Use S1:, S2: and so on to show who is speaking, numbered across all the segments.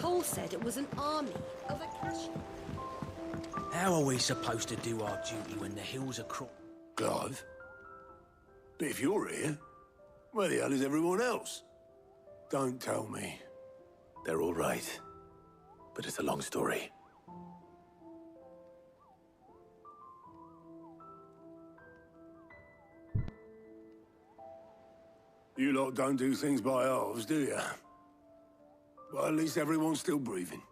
S1: Paul said it was an army of Akasha.
S2: How are we supposed to do our duty when the hills are
S3: Clive? But if you're here, where the hell is everyone else? Don't tell me.
S4: They're all right. But it's a long story.
S3: You lot don't do things by halves, do you? Well, at least everyone's still breathing.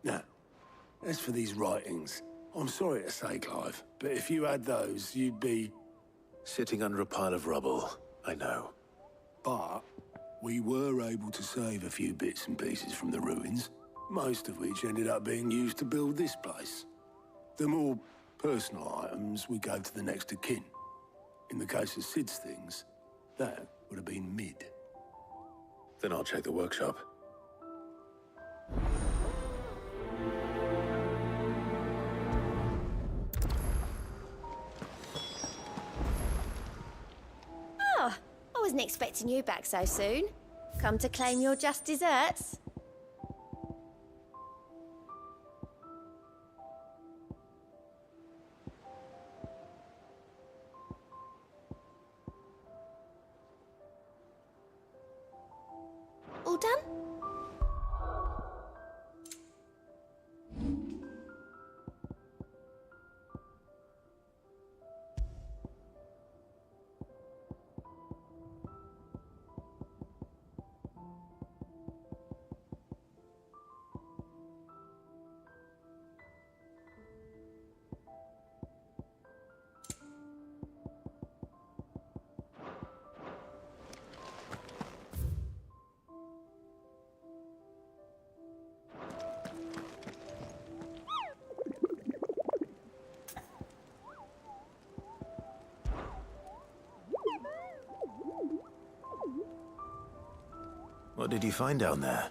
S3: Now, as for these writings, I'm sorry to say, Clive, but if you had those, you'd be...
S4: Sitting under a pile of rubble, I know.
S3: But we were able to save a few bits and pieces from the ruins, most of which ended up being used to build this place. The more personal items we gave to the next of kin. In the case of Sid's things, that would have been mid.
S4: Then I'll check the workshop.
S5: Oh, I wasn't expecting you back so soon. Come to claim your just desserts? All done?
S4: What did you find down there?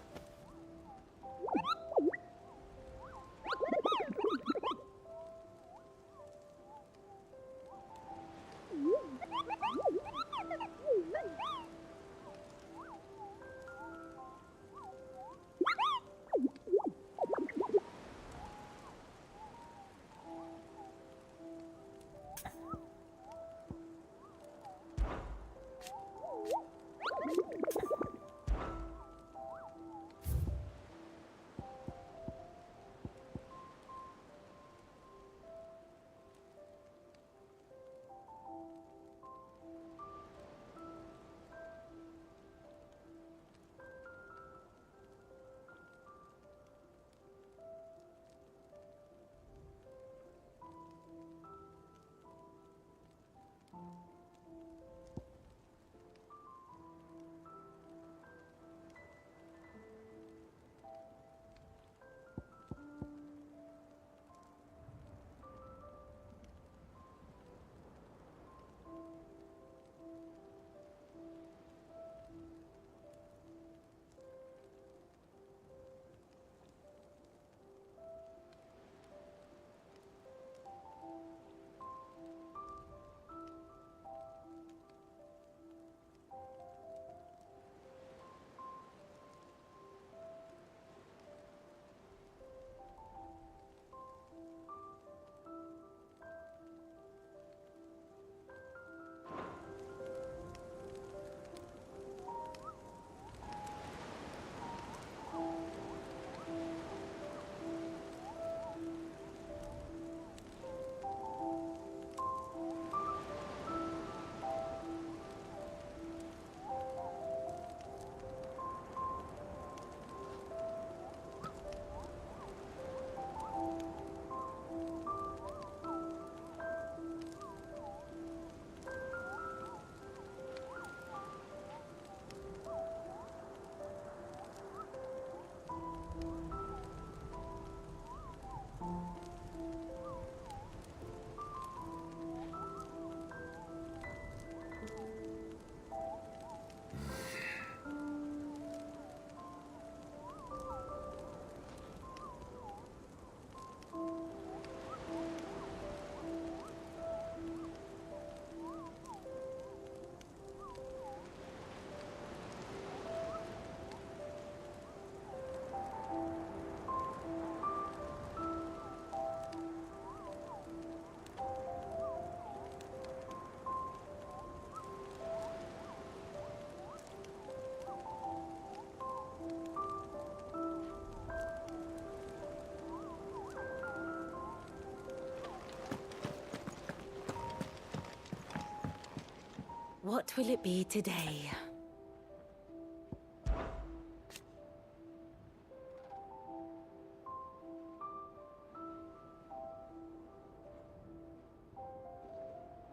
S6: What will it be today?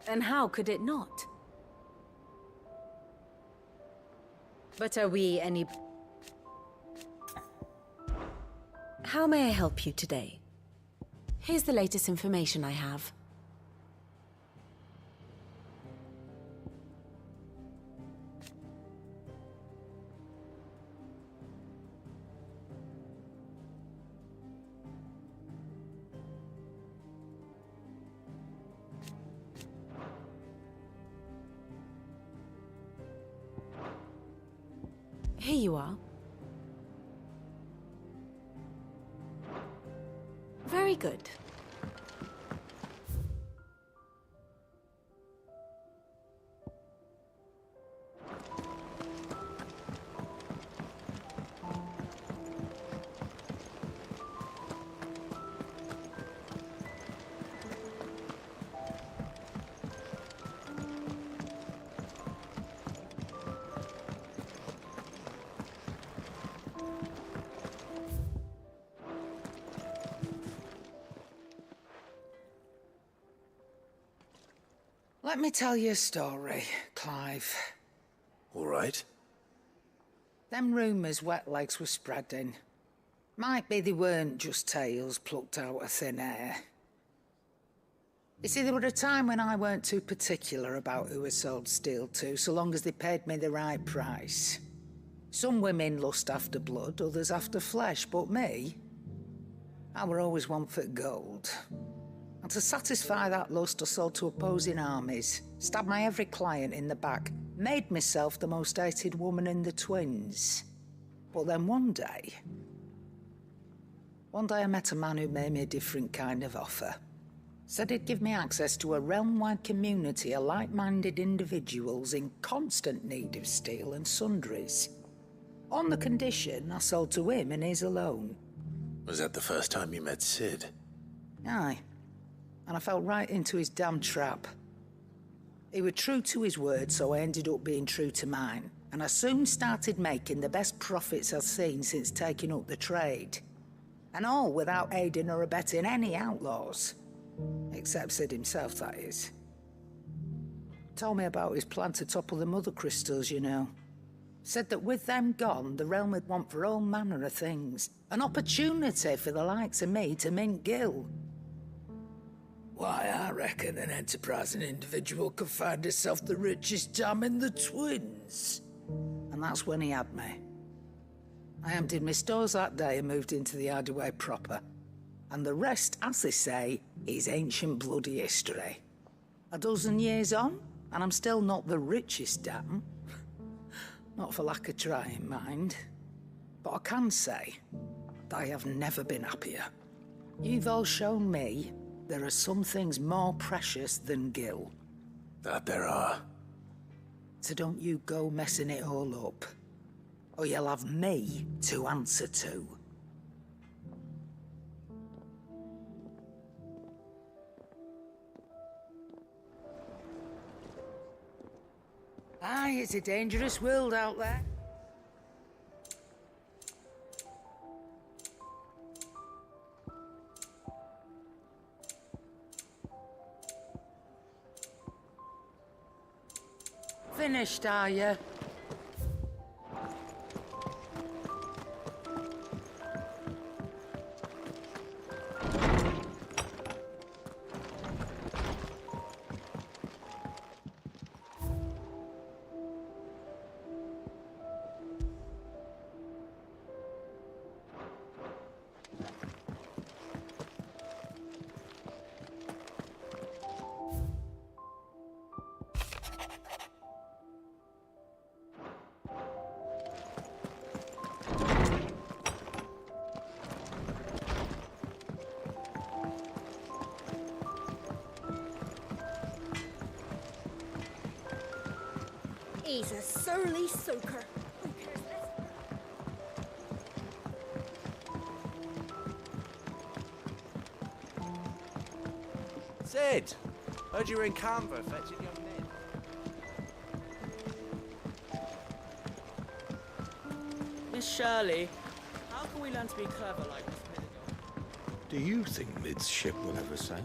S6: And how could it not? But are we any... How may I help you today? Here's the latest information I have. Here you are. Very good.
S7: Let me tell you a story, Clive.
S4: All right.
S7: Them rumours Wetlegs were spreading. Might be they weren't just tales plucked out of thin air. You see, there were a time when I weren't too particular about who I sold steel to, so long as they paid me the right price. Some women lust after blood, others after flesh, but me, I were always one for gold. And to satisfy that lust, I sold to opposing armies, stabbed my every client in the back, made myself the most hated woman in the twins. But then one day I met a man who made me a different kind of offer. Said he'd give me access to a realm-wide community of like-minded individuals in constant need of steel and sundries. On the condition I sold to him and his alone.
S4: Was that the first time you met Sid?
S7: Aye. And I fell right into his damn trap. He was true to his word, so I ended up being true to mine. And I soon started making the best profits I've seen since taking up the trade. And all without aiding or abetting any outlaws. Except Sid himself, that is. Told me about his plan to topple the mother crystals, you know. Said that with them gone, the realm would want for all manner of things. An opportunity for the likes of me to mint gil. Why, I reckon an enterprising individual could find himself the richest dam in the twins. And that's when he had me. I emptied my stores that day and moved into the hideaway proper. And the rest, as they say, is ancient bloody history. A dozen years on, and I'm still not the richest dam. Not for lack of trying, mind. But I can say that I have never been happier. You've all shown me there are some things more precious than gil.
S4: That there are.
S7: So don't you go messing it all up, or you'll have me to answer to. Aye, it's a dangerous world out there. Finished, are you?
S1: He's a surly soaker. Who cares less?
S2: Sid! Heard you were in Canva fetching young men. Shirley. How can we learn to be clever like this minute?
S4: Do you think Mid's ship will ever sail?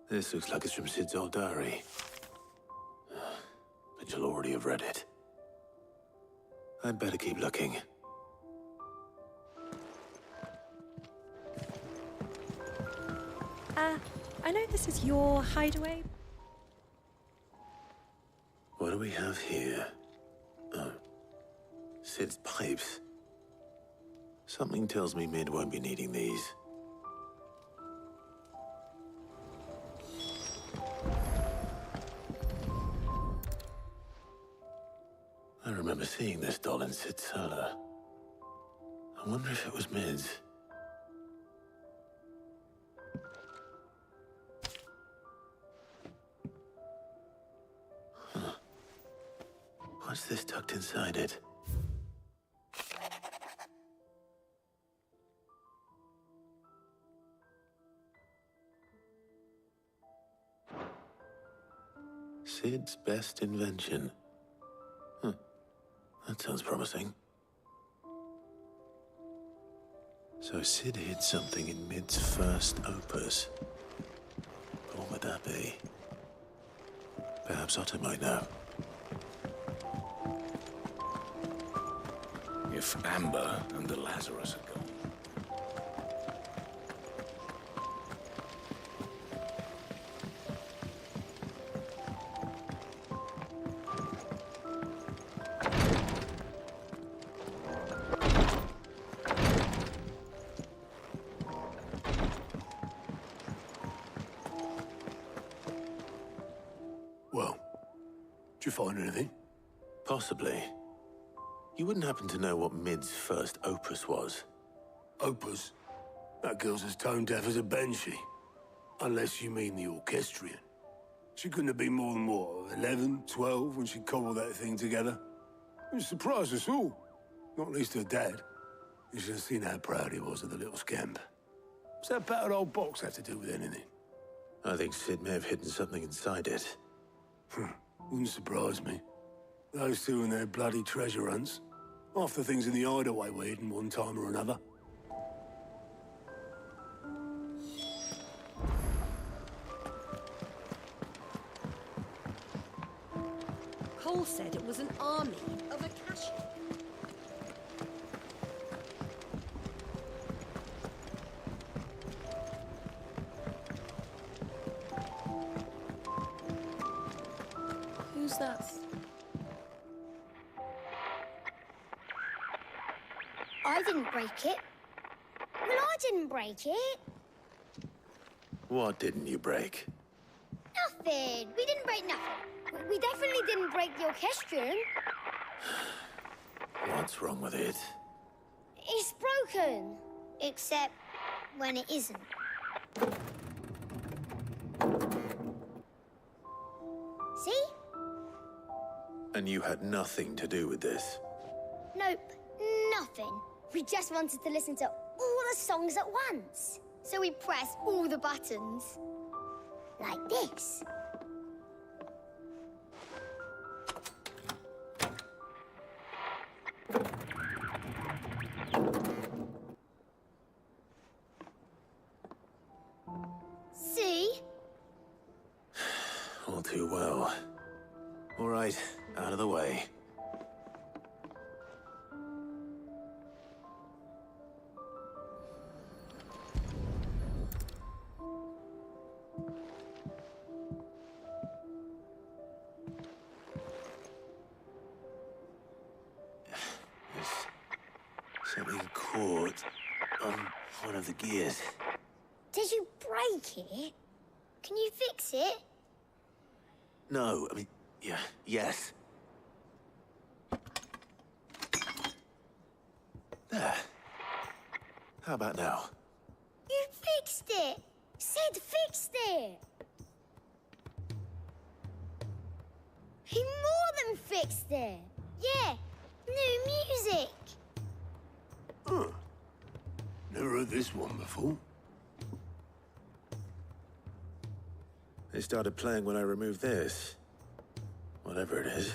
S4: This looks like it's from Sid's old diary. But you'll already have read it. I'd better keep looking.
S8: I know this is your hideaway.
S4: What do we have here? Oh. Sid's pipes. Something tells me Mid won't be needing these. I remember seeing this doll in Sid's cellar. I wonder if it was Mid's. Huh. What's this tucked inside it? Sid's best invention. Huh. That sounds promising. So Sid hid something in Mid's first opus. But what would that be? Perhaps Otto might know.
S9: If Amber and the Lazarus are gone.
S3: Well, did you find anything?
S4: Possibly. You wouldn't happen to know what Mid's first opus was?
S3: Opus? That girl's as tone deaf as a banshee. Unless you mean the orchestrion. She couldn't have been more than, what, 11, 12 when she cobbled that thing together? It surprised us all. Not least her dad. You should have seen how proud he was of the little scamp. What's that battered old box have to do with anything?
S4: I think Sid may have hidden something inside it.
S3: Wouldn't surprise me. Those two and their bloody treasure hunts. Half the things in the hideaway were hidden one time or another.
S1: Cole said it was an army of Akashi.
S6: Who's that?
S10: I didn't break it. Well, I didn't break it.
S4: What didn't you break?
S10: Nothing. We didn't break nothing. We definitely didn't break the orchestrion.
S4: What's wrong with it?
S10: It's broken. Except when it isn't. See?
S4: And you had nothing to do with this?
S10: Nope. Nothing. We just wanted to listen to all the songs at once. So we pressed all the buttons. Like this. See?
S4: All too well. All right, out of the way. Something caught on one of the gears.
S10: Did you break it? Can you fix it?
S4: No, I mean, yeah, yes. There. How about now?
S10: You fixed it! Sid fixed it! He more than fixed it! Yeah, new music!
S3: heard this one before.
S4: They started playing when I removed this. Whatever it is.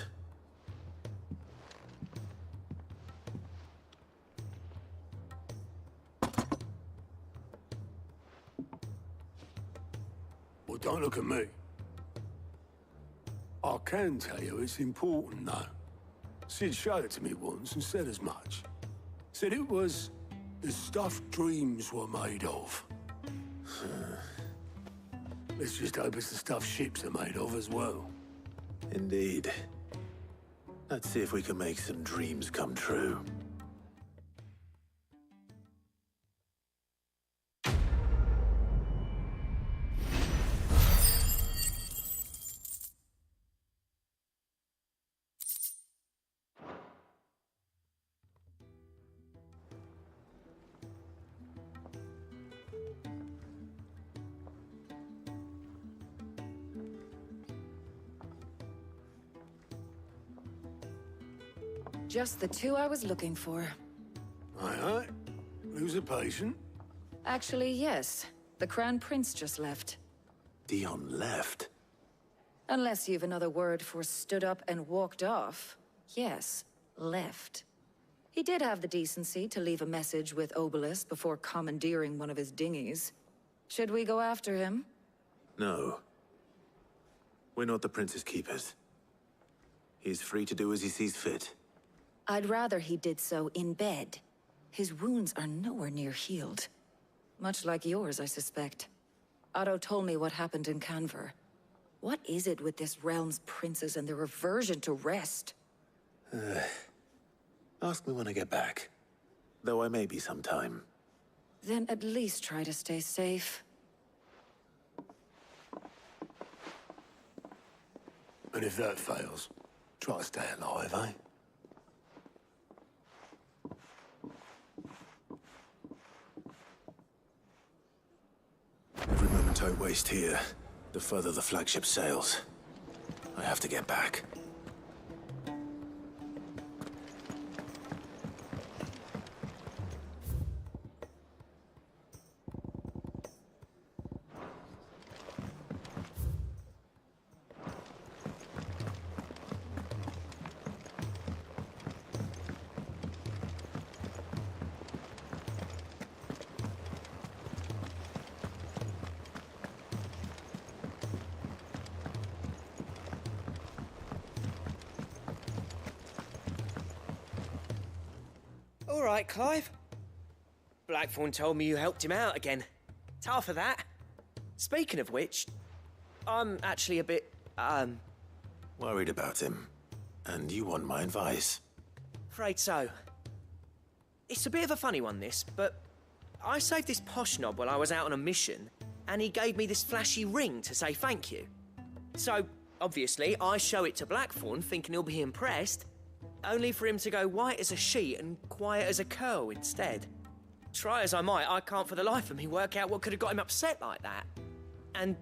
S3: Well, don't look at me. I can tell you it's important, though. Sid showed it to me once and said as much. Said it was the stuff dreams were made of. Let's just hope it's the stuff ships are made of as well.
S4: Indeed. Let's see if we can make some dreams come true.
S11: Just the two I was looking for.
S3: Aye. Who's a patient?
S11: Actually, yes. The Crown Prince just left.
S4: Dion left?
S11: Unless you've another word for stood up and walked off. Yes, left. He did have the decency to leave a message with Obelisk before commandeering one of his dinghies. Should we go after him?
S4: No. We're not the Prince's keepers. He's free to do as he sees fit.
S11: I'd rather he did so in bed. His wounds are nowhere near healed. Much like yours, I suspect. Otto told me what happened in Canver. What is it with this realm's princes and their aversion to rest?
S4: Ask me when I get back. Though I may be sometime.
S11: Then at least try to stay safe.
S3: And if that fails, try to stay alive, eh?
S4: Every moment I waste here, the further the flagship sails. I have to get back.
S2: All right, Clive. Blackthorn told me you helped him out again. Tough for that. Speaking of which, I'm actually a bit,
S4: Worried about him. And you want my advice?
S2: afraid so. It's a bit of a funny one, this, but I saved this posh knob while I was out on a mission, and he gave me this flashy ring to say thank you. So, obviously, I show it to Blackthorn, thinking he'll be impressed, only for him to go white as a sheet and quiet as a curl instead. Try as I might, I can't for the life of me work out what could have got him upset like that. And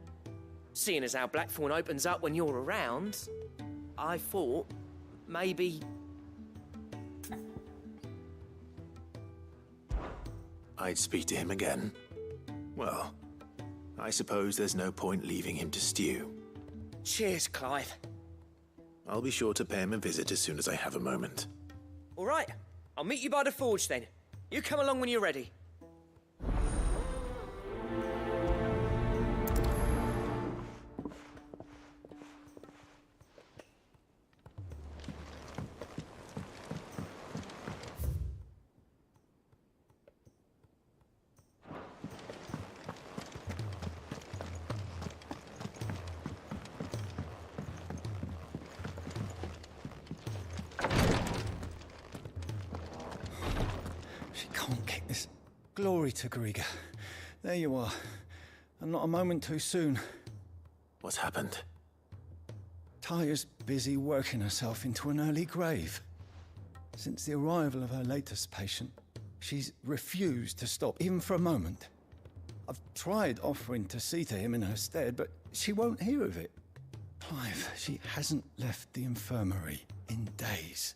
S2: seeing as how Blackthorn opens up when you're around, I thought maybe...
S4: I'd speak to him again. Well, I suppose there's no point leaving him to stew.
S2: Cheers, Clive.
S4: I'll be sure to pay him a visit as soon as I have a moment.
S2: All right, I'll meet you by the forge then. You come along when you're ready.
S12: She can't kick this. Glory to Griga. There you are. And not a moment too soon.
S4: What's happened?
S12: Taya's busy working herself into an early grave. Since the arrival of her latest patient, she's refused to stop, even for a moment. I've tried offering to see to him in her stead, but she won't hear of it. Clive, she hasn't left the infirmary in days.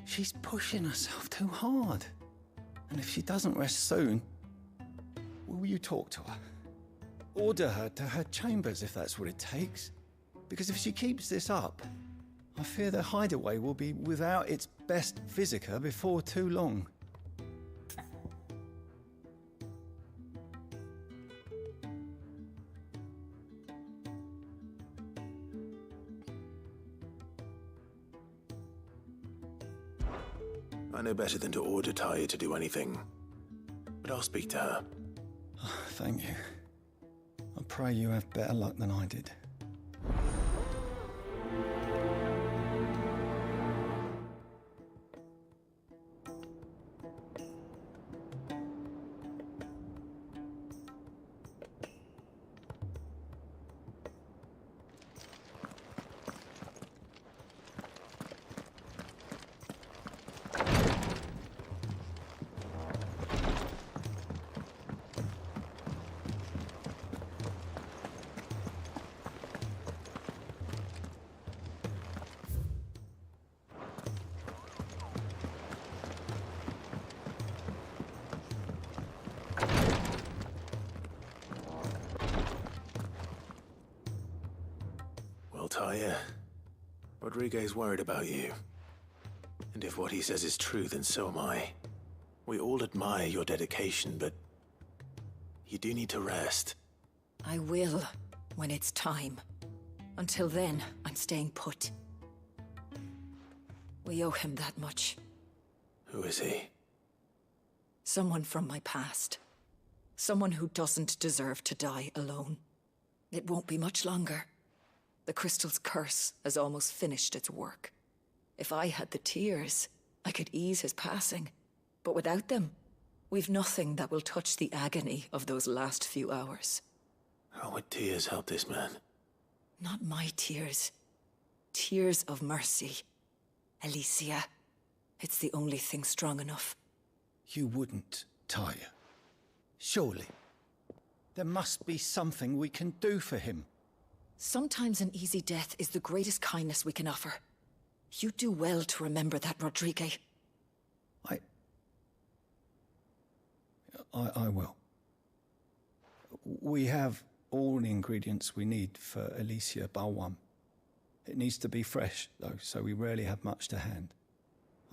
S12: She's pushing herself too hard. And if she doesn't rest soon, sure you talk to her. Order her to her chambers if that's what it takes. Because if she keeps this up, I fear the hideaway will be without its best visitor before too long.
S4: I know better than to order Taya to do anything, but I'll speak to her.
S12: Thank you. I pray you have better luck than I did.
S4: Well, Taya, Rodriguez worried about you. And if what he says is true, then so am I. We all admire your dedication, but you do need to rest.
S11: I will, when it's time. Until then, I'm staying put. We owe him that much.
S4: Who is he?
S11: Someone from my past. Someone who doesn't deserve to die alone. It won't be much longer. The crystal's curse has almost finished its work. If I had the tears, I could ease his passing. But without them, we've nothing that will touch the agony of those last few hours.
S4: How would tears help this man?
S11: Not my tears. Tears of mercy. Alicia. It's the only thing strong enough.
S12: You wouldn't, Taya. Surely. There must be something we can do for him.
S11: Sometimes an easy death is the greatest kindness we can offer. You do well to remember that, Rodriguez.
S12: I will. We have all the ingredients we need for Alicia Balwam. It needs to be fresh, though, so we rarely have much to hand.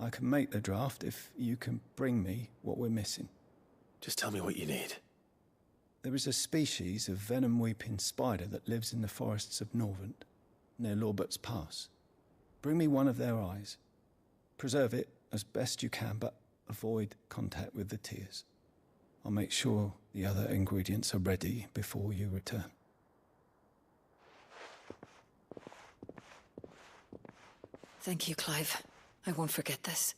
S12: I can make the draft if you can bring me what we're missing.
S4: Just tell me what you need.
S12: There is a species of venom-weeping spider that lives in the forests of Norvent, near Lorbert's Pass. Bring me one of their eyes. Preserve it as best you can, but avoid contact with the tears. I'll make sure the other ingredients are ready before you return.
S11: Thank you, Clive. I won't forget this.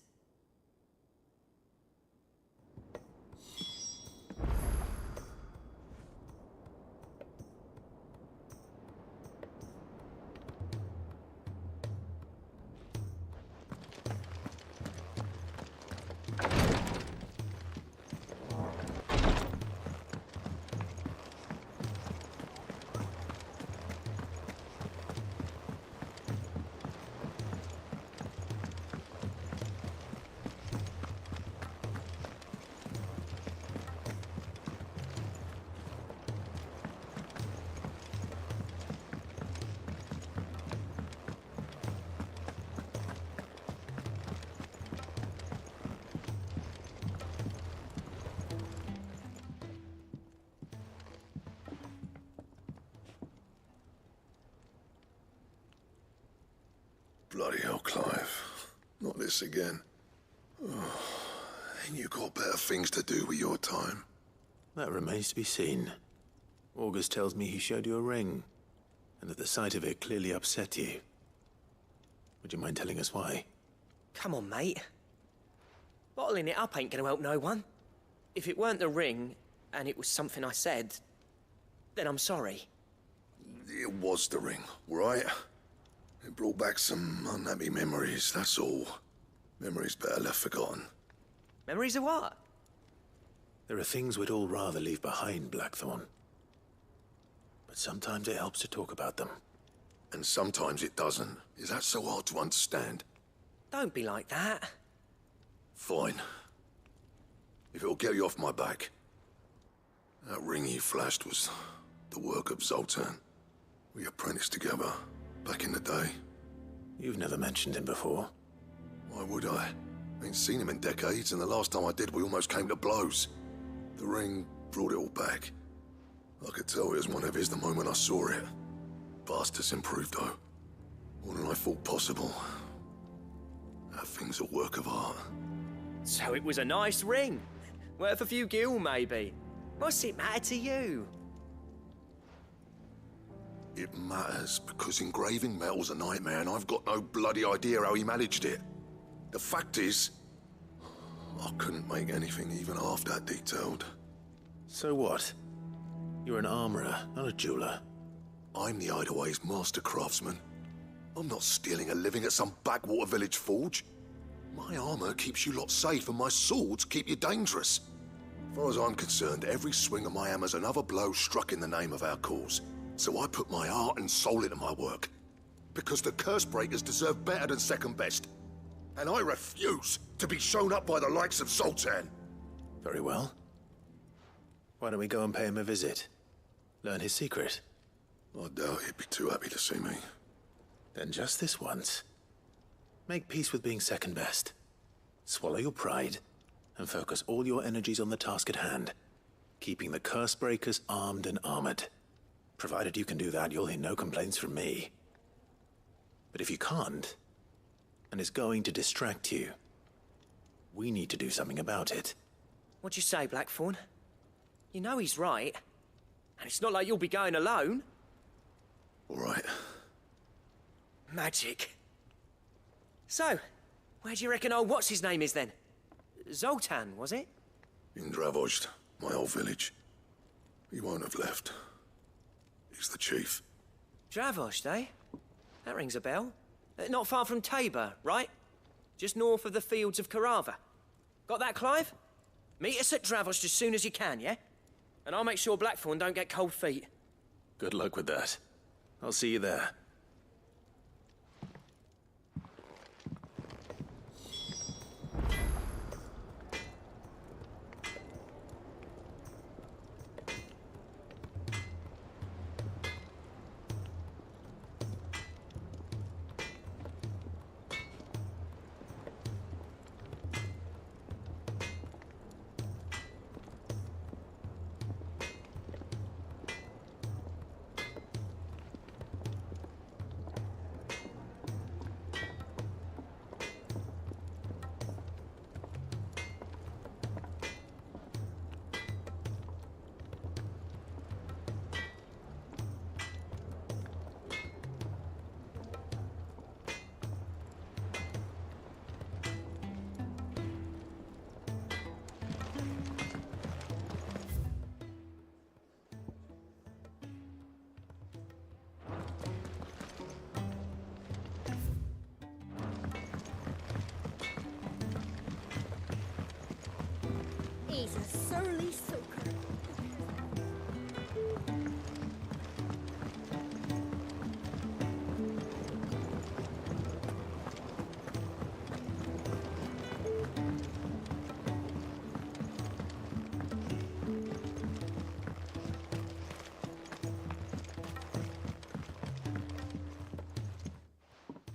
S9: Bloody hell, Clive. Not this again. Oh, ain't you got better things to do with your time?
S4: That remains to be seen. August tells me he showed you a ring, and that the sight of it clearly upset you. Would you mind telling us why?
S2: Come on, mate. Bottling it up ain't gonna help no one. If it weren't the ring, and it was something I said, then I'm sorry.
S9: It was the ring, right? It brought back some unhappy memories, that's all. Memories better left forgotten.
S2: Memories of what?
S4: There are things we'd all rather leave behind, Blackthorn. But sometimes it helps to talk about them.
S9: And sometimes it doesn't. Is that so hard to understand?
S2: Don't be like that.
S9: Fine. If it'll get you off my back. That ring you flashed was the work of Zoltan. We apprenticed together back in the day.
S4: You've never mentioned him before.
S9: Why would I? Ain't seen him in decades, and the last time I did, we almost came to blows. The ring brought it all back. I could tell it was one of his the moment I saw it. Bastard's improved, though. More than I thought possible. That thing's a work of art.
S2: So it was a nice ring. Worth a few gil, maybe. What's it matter to you?
S9: It matters because engraving metal's a nightmare, and I've got no bloody idea how he managed it. The fact is, I couldn't make anything even half that detailed.
S4: So what? You're an armorer, not a jeweler.
S9: I'm the Hideaway's master craftsman. I'm not stealing a living at some backwater village forge. My armor keeps you lot safe, and my swords keep you dangerous. As far as I'm concerned, every swing of my hammer's another blow struck in the name of our cause. So I put my heart and soul into my work. Because the curse breakers deserve better than second best. And I refuse to be shown up by the likes of Zoltan.
S4: Very well. Why don't we go and pay him a visit? Learn his secret.
S9: I doubt he'd be too happy to see me.
S4: Then just this once. Make peace with being second best. Swallow your pride, and focus all your energies on the task at hand. Keeping the curse breakers armed and armored. Provided you can do that, you'll hear no complaints from me. But if you can't, and it's going to distract you, we need to do something about it.
S2: What'd you say, Blackthorn? You know he's right. And it's not like you'll be going alone.
S9: All right.
S2: Magic. So, where do you reckon old what's-his-name is then? Zoltan, was it?
S9: In Dravozd, my old village. He won't have left. He's the chief.
S2: Dravozd, eh? That rings a bell. Not far from Tabor, right? Just north of the fields of Carava. Got that, Clive? Meet us at Dravozd as soon as you can, yeah? And I'll make sure Blackthorn don't get cold feet.
S4: Good luck with that. I'll see you there.
S1: He's a surly soaker.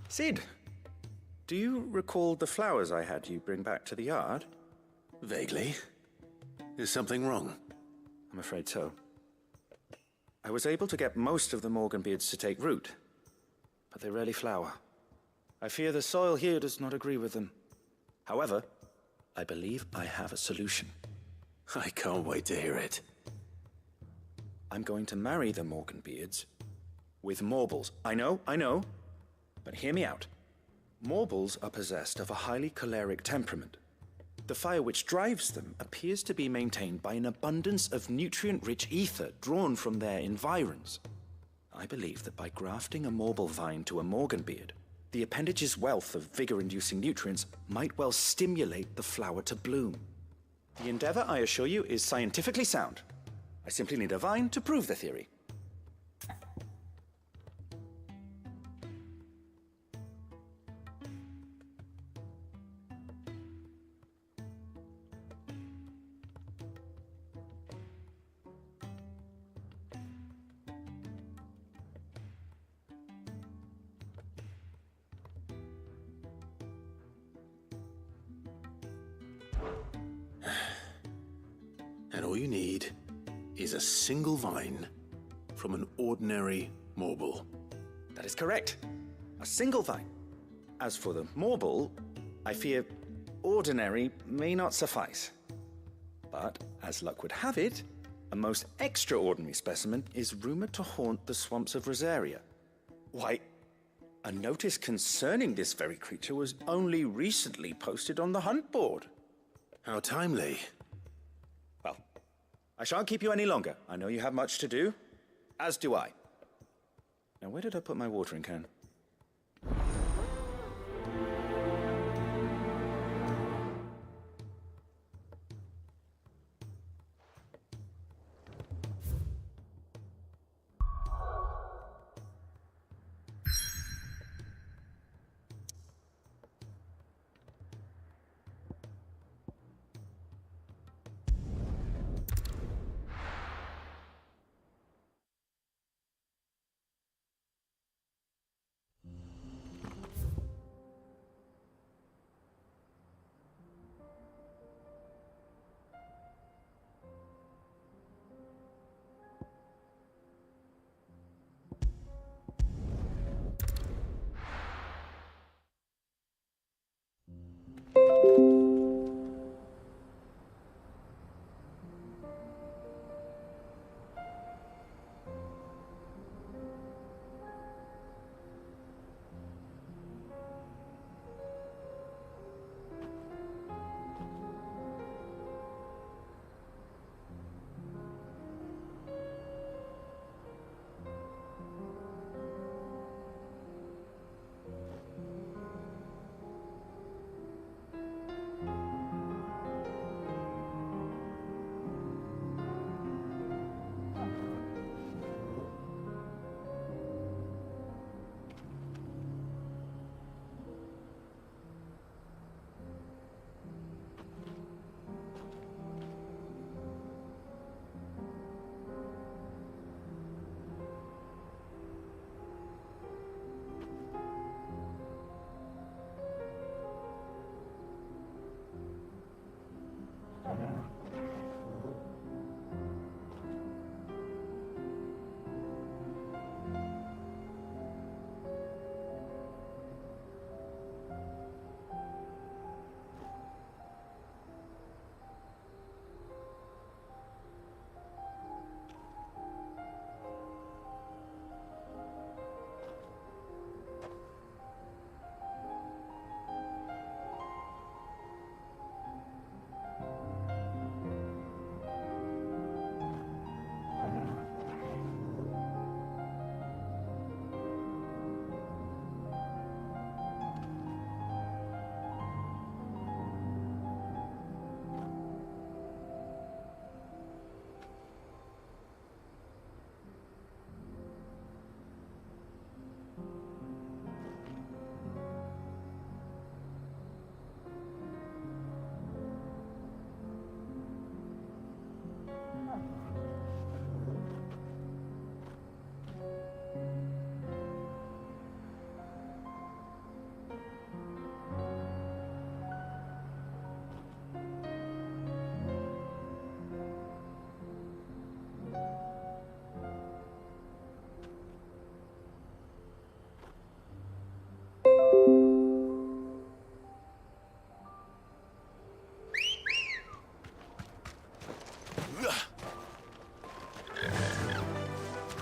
S13: Sid, do you recall the flowers I had you bring back to the yard?
S4: Vaguely. Is something wrong?
S13: I'm afraid so. I was able to get most of the Morganbeards to take root, but they rarely flower. I fear the soil here does not agree with them. However, I believe I have a solution.
S4: I can't wait to hear it.
S13: I'm going to marry the Morganbeards with Morbles. I know, but hear me out. Morbles are possessed of a highly choleric temperament. The fire which drives them appears to be maintained by an abundance of nutrient-rich ether drawn from their environs. I believe that by grafting a Morble vine to a Morganbeard, the appendage's wealth of vigor-inducing nutrients might well stimulate the flower to bloom. The endeavor, I assure you, is scientifically sound. I simply need a vine to prove the theory.
S4: And all you need is a single vine from an ordinary marble.
S13: That is correct. A single vine. As for the marble, I fear ordinary may not suffice. But, as luck would have it, a most extraordinary specimen is rumored to haunt the swamps of Rosaria. Why, a notice concerning this very creature was only recently posted on the hunt board.
S4: How timely.
S13: Well, I shan't keep you any longer. I know you have much to do, as do I. Now, where did I put my watering can?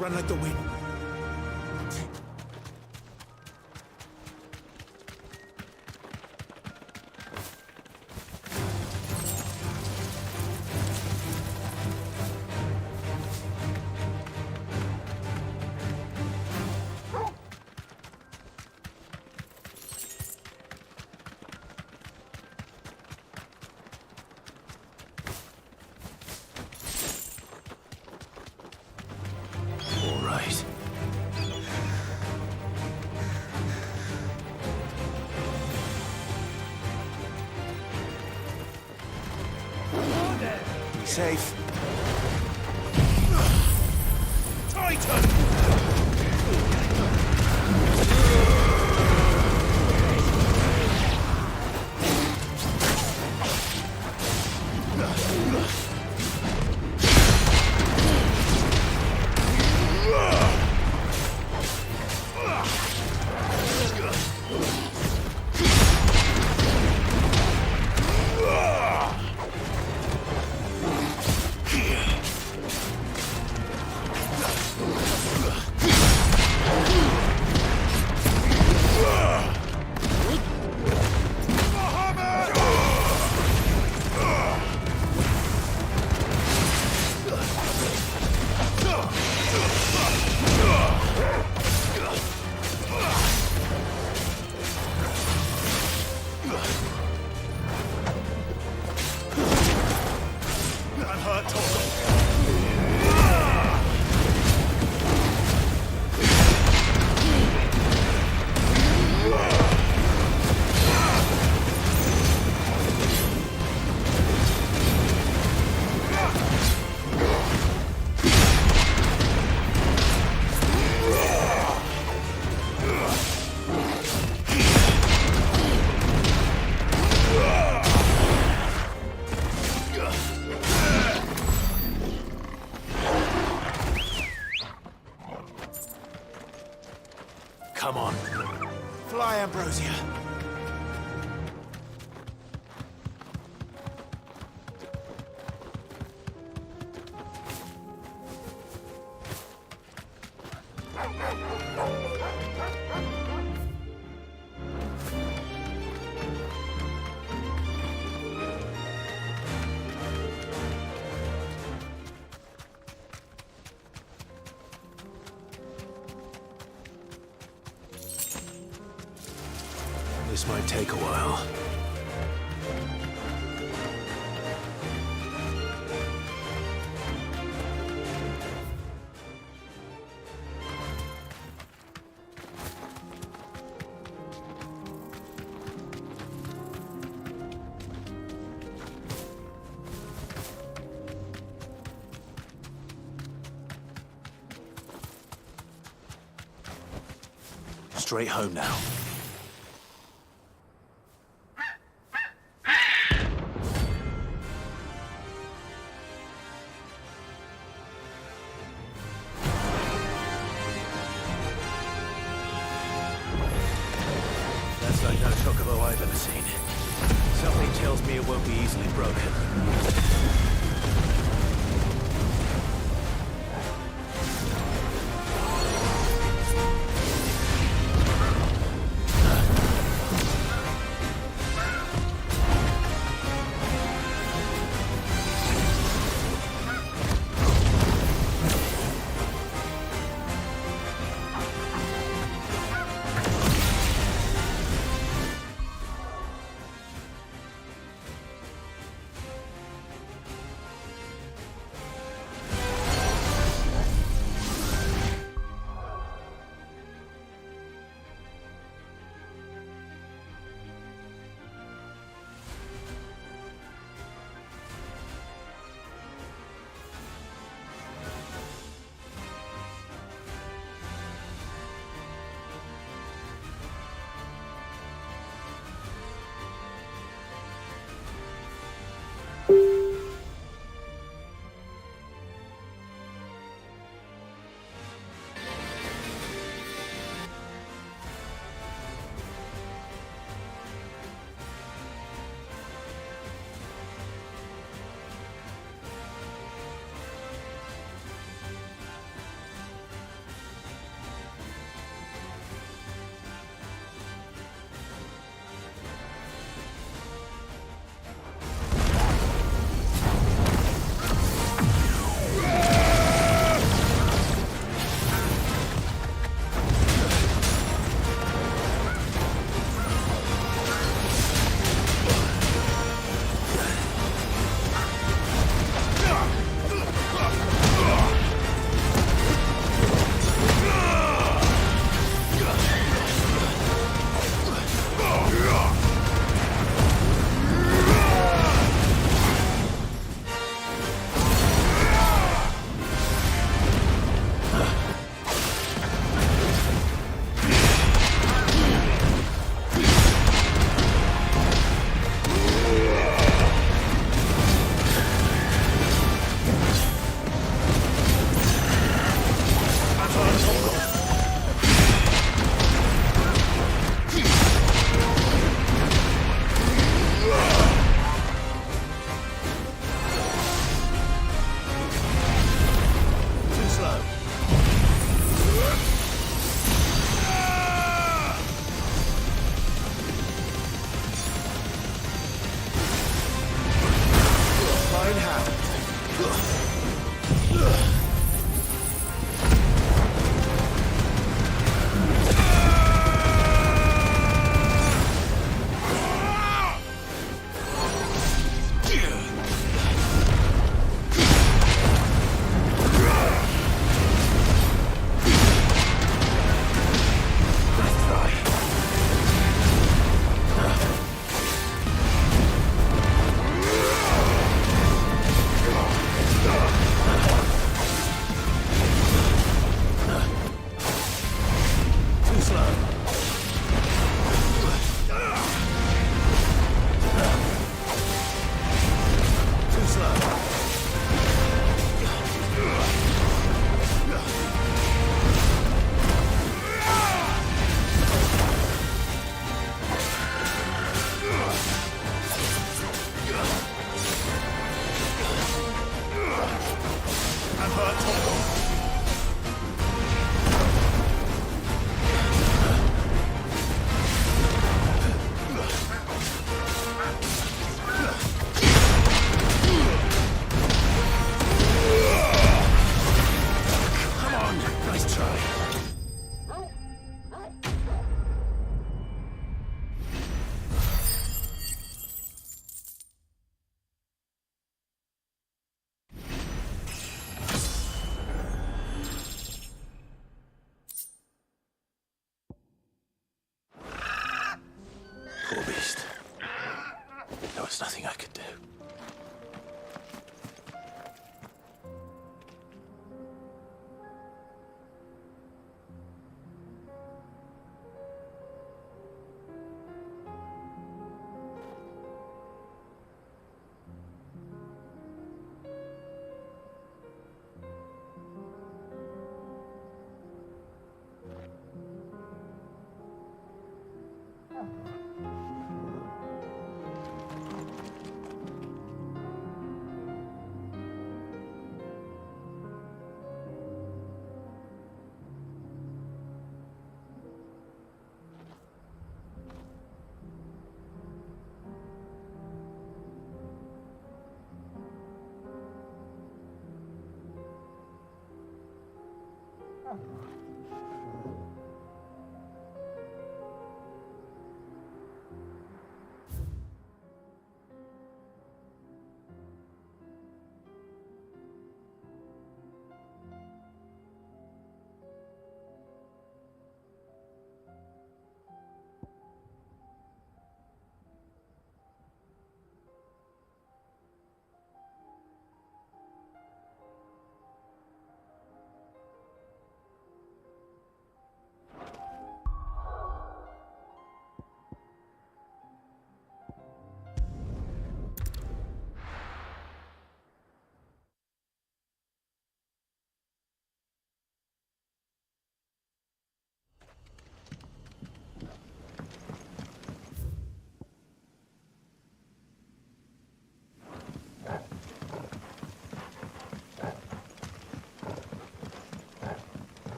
S4: Run like the wind.
S12: Safe.
S4: Titan! Ambrosia. This might take a while. Straight home now. That's like no chocobo I've ever seen. Something tells me it won't be easily broken.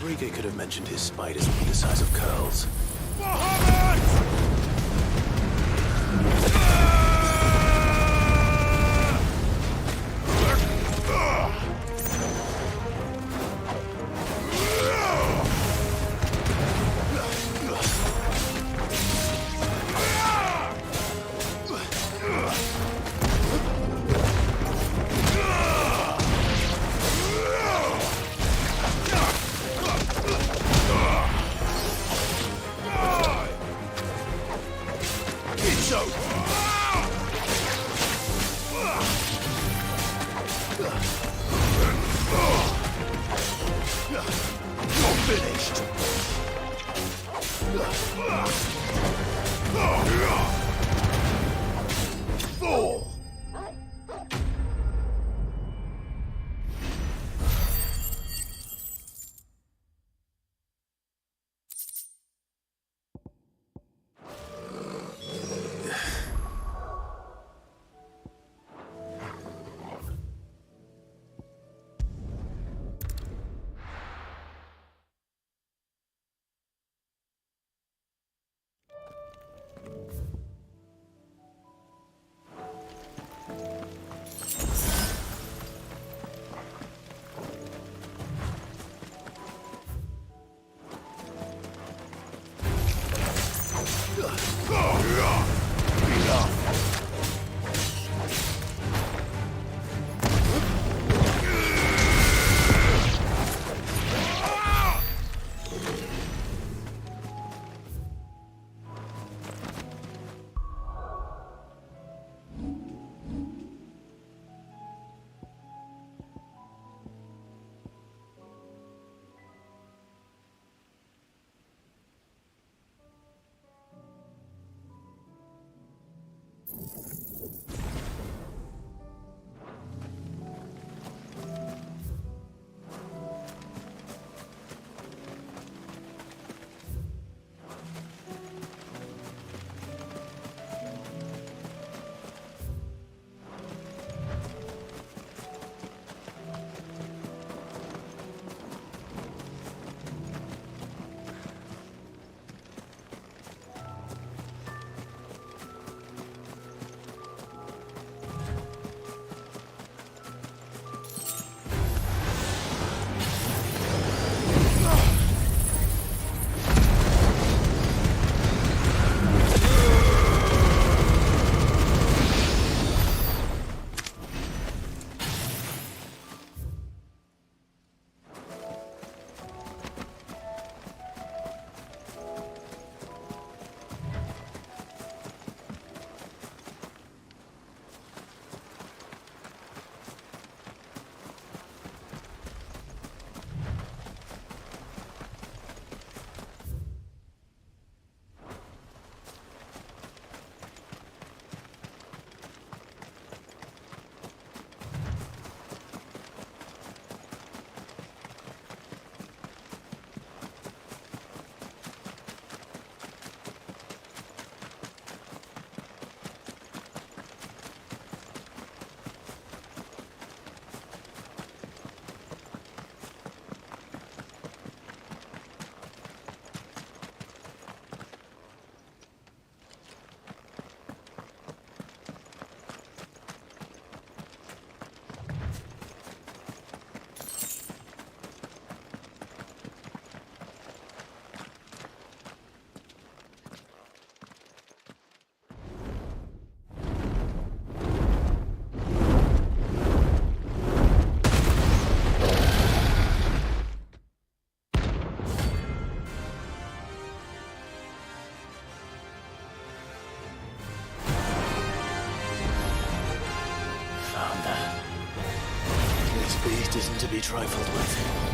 S4: Rodrigo could have mentioned his spiders would be the size of curls. Isn't to be trifled with.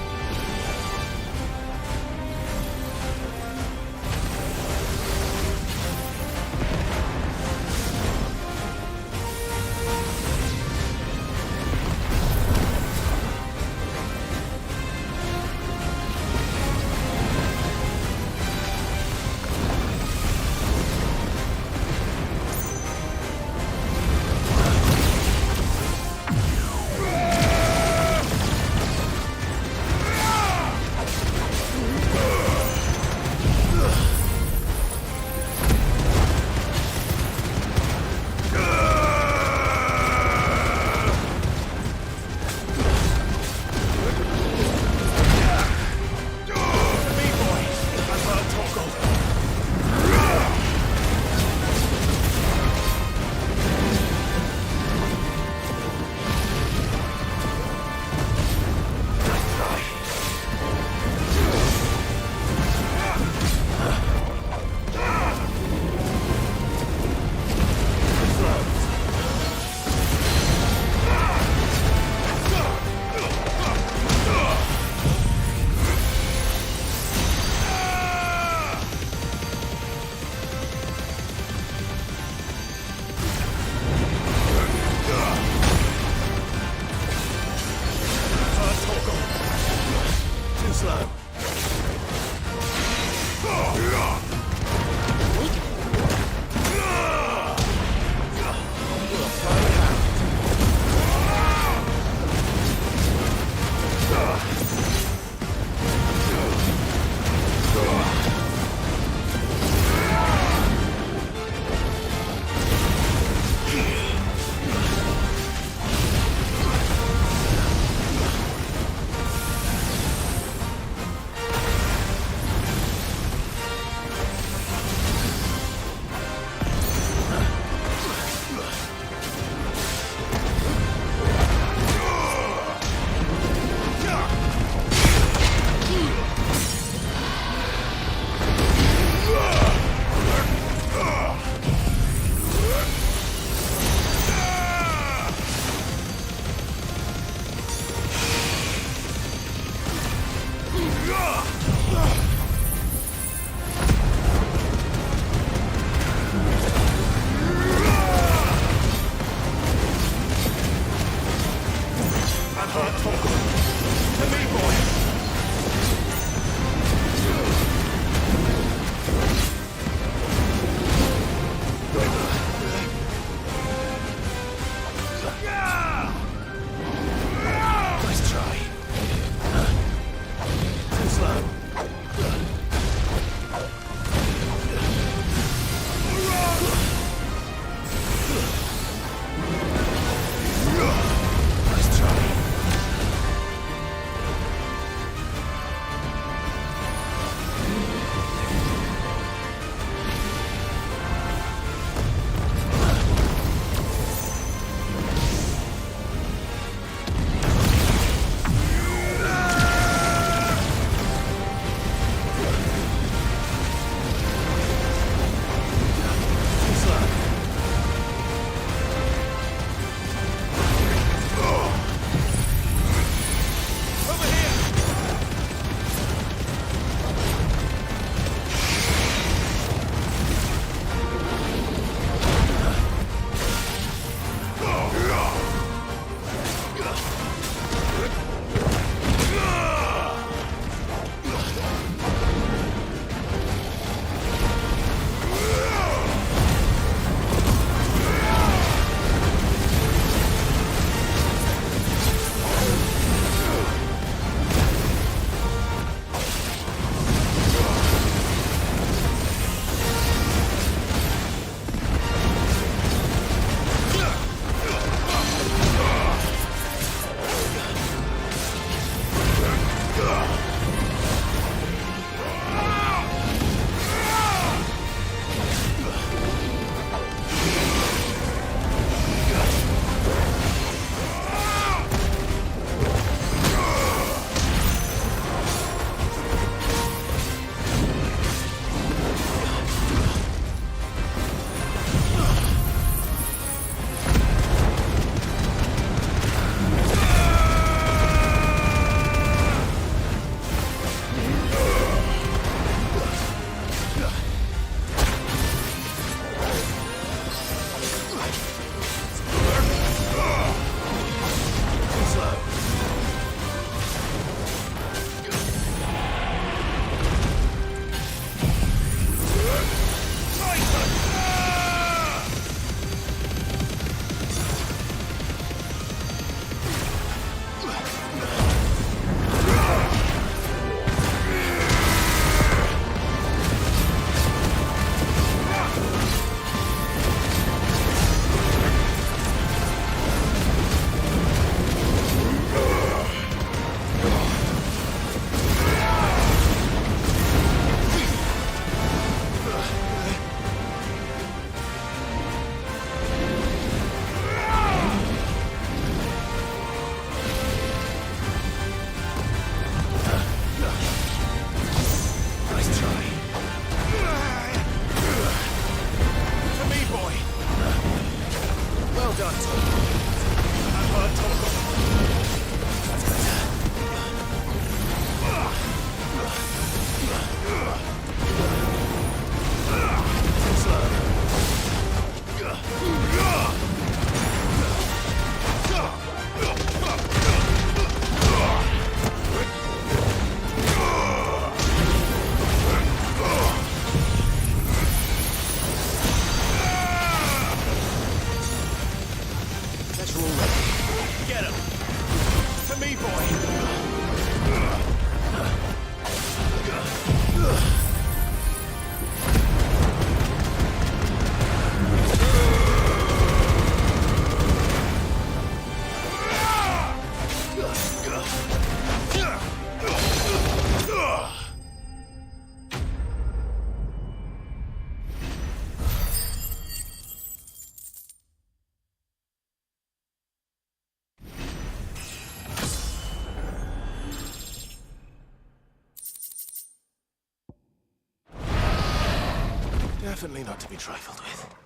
S4: Definitely not to be trifled with.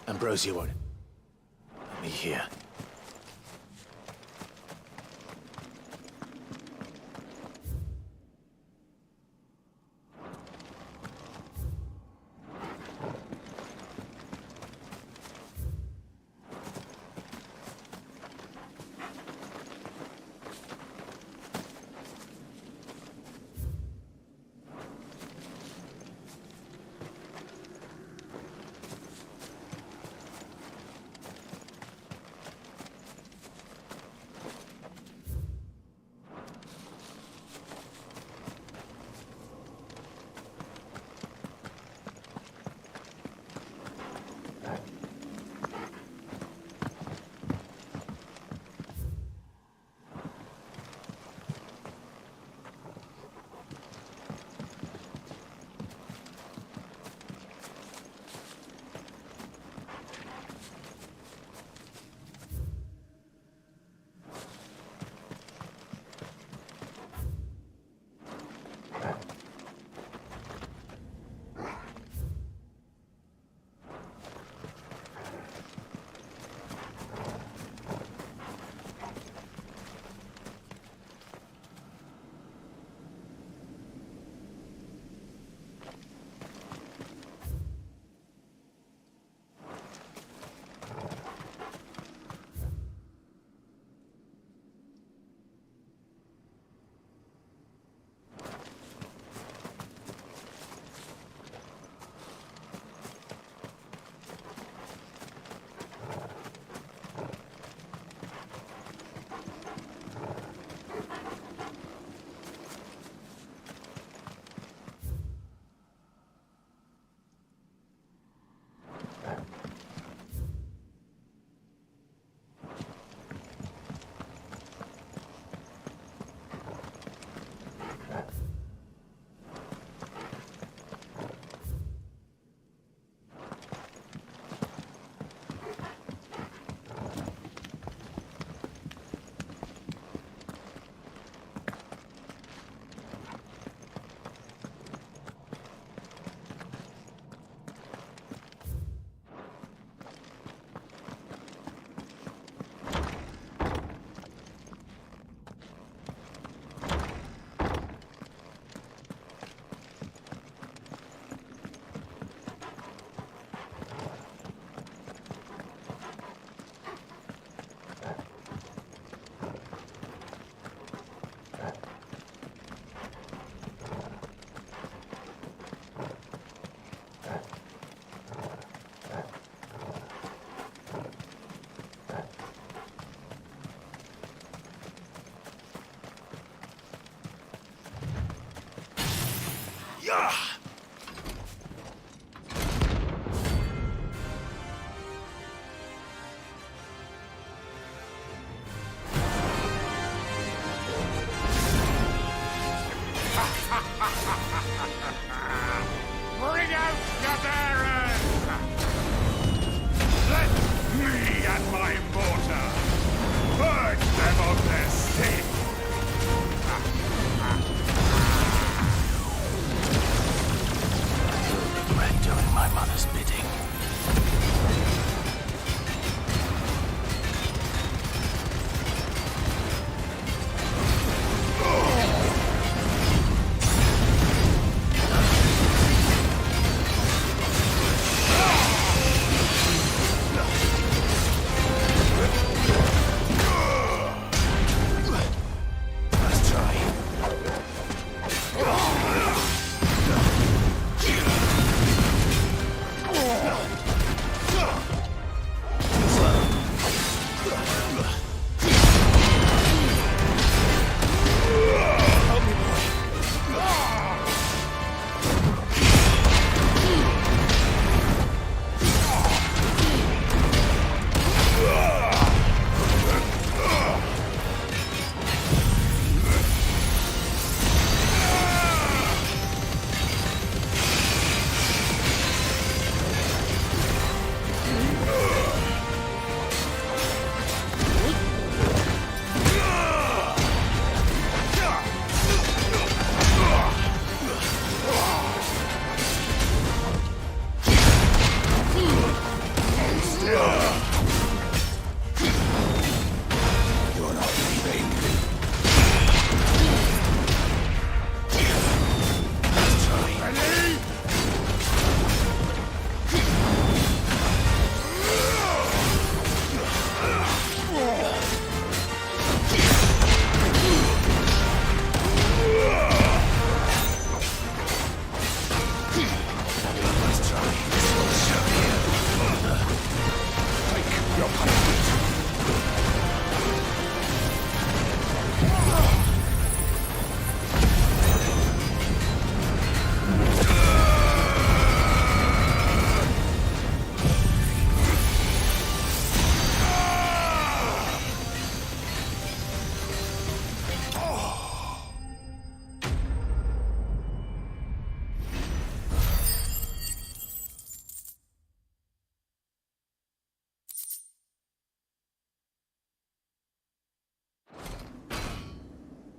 S4: Ambrosia won't let me here.
S14: Bring out your bearers! Let me and my mortar purge them of their sin!
S4: You'll regret doing my mother's bidding.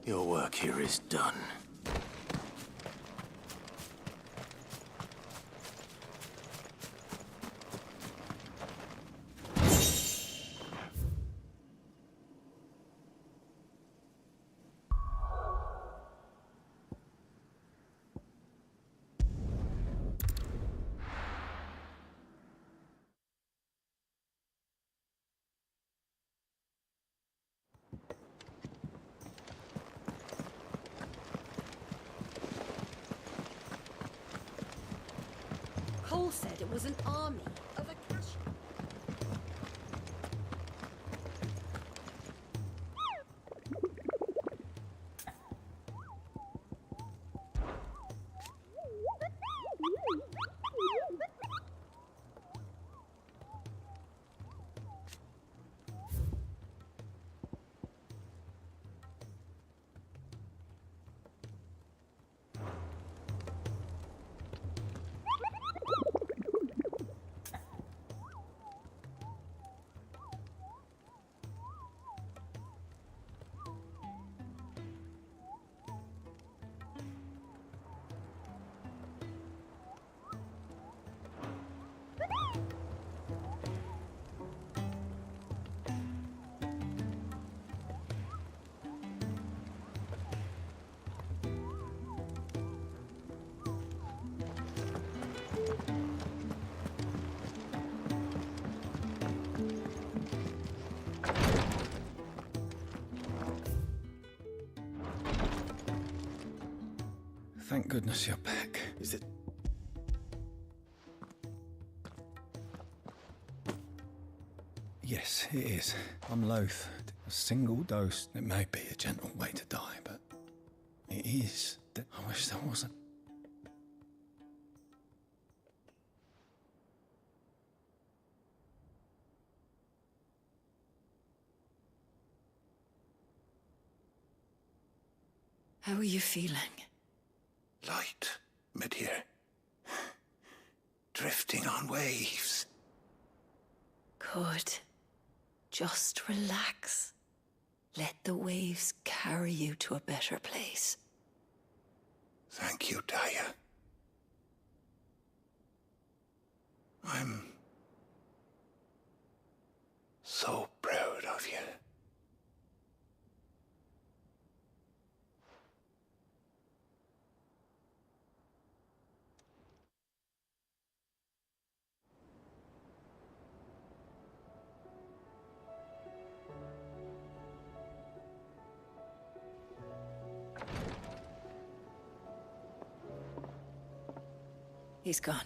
S4: Your work here is done.
S1: Cole said it was an army of a cash.
S12: Thank goodness you're back.
S4: Is it...
S12: Yes, it is. I'm loath. A single dose. It may be a gentle way to die, but it is. I wish there wasn't.
S11: How are you feeling?
S12: Light, mid-here. Drifting on waves.
S11: Good. Just relax. Let the waves carry you to a better place.
S12: Thank you, Daya. I'm so proud of you.
S11: He's gone.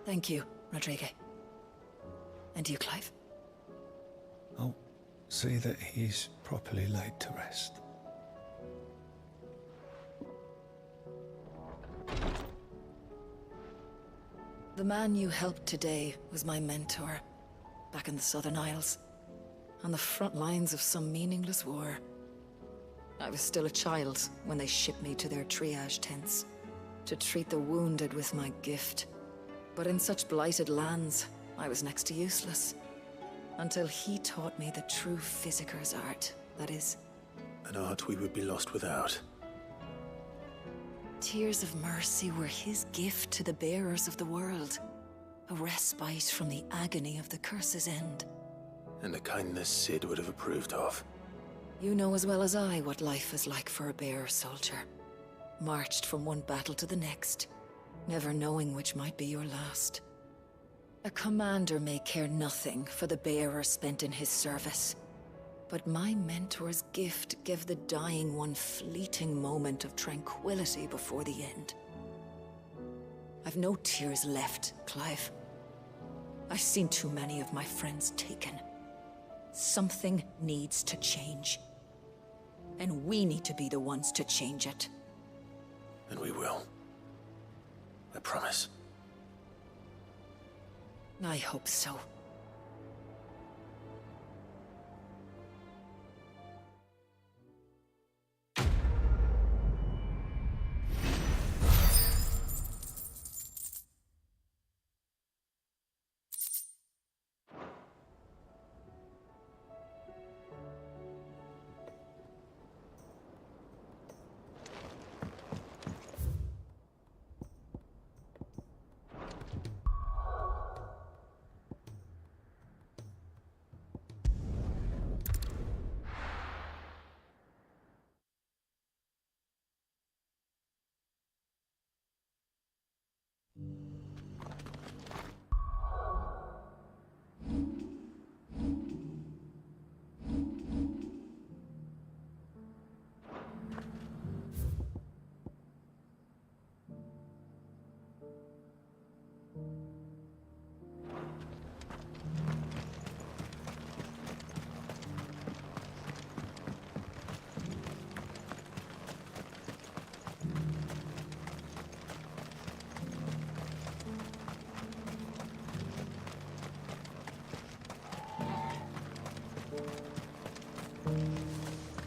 S11: Thank you, Rodrigue. And you, Clive?
S12: I'll see that he's properly laid to rest.
S11: The man you helped today was my mentor, back in the Southern Isles, on the front lines of some meaningless war. I was still a child when they shipped me to their triage tents, to treat the wounded with my gift. But in such blighted lands, I was next to useless. Until he taught me the true physicker's art, that is.
S4: An art we would be lost without.
S11: Tears of mercy were his gift to the bearers of the world. A respite from the agony of the curse's end.
S4: And a kindness Sid would have approved of.
S11: You know as well as I what life is like for a bearer soldier. Marched from one battle to the next, never knowing which might be your last. A commander may care nothing for the bearer spent in his service. But my mentor's gift gave the dying one fleeting moment of tranquility before the end. I've no tears left, Clive. I've seen too many of my friends taken. Something needs to change. And we need to be the ones to change it.
S4: And we will. I promise.
S11: I hope so.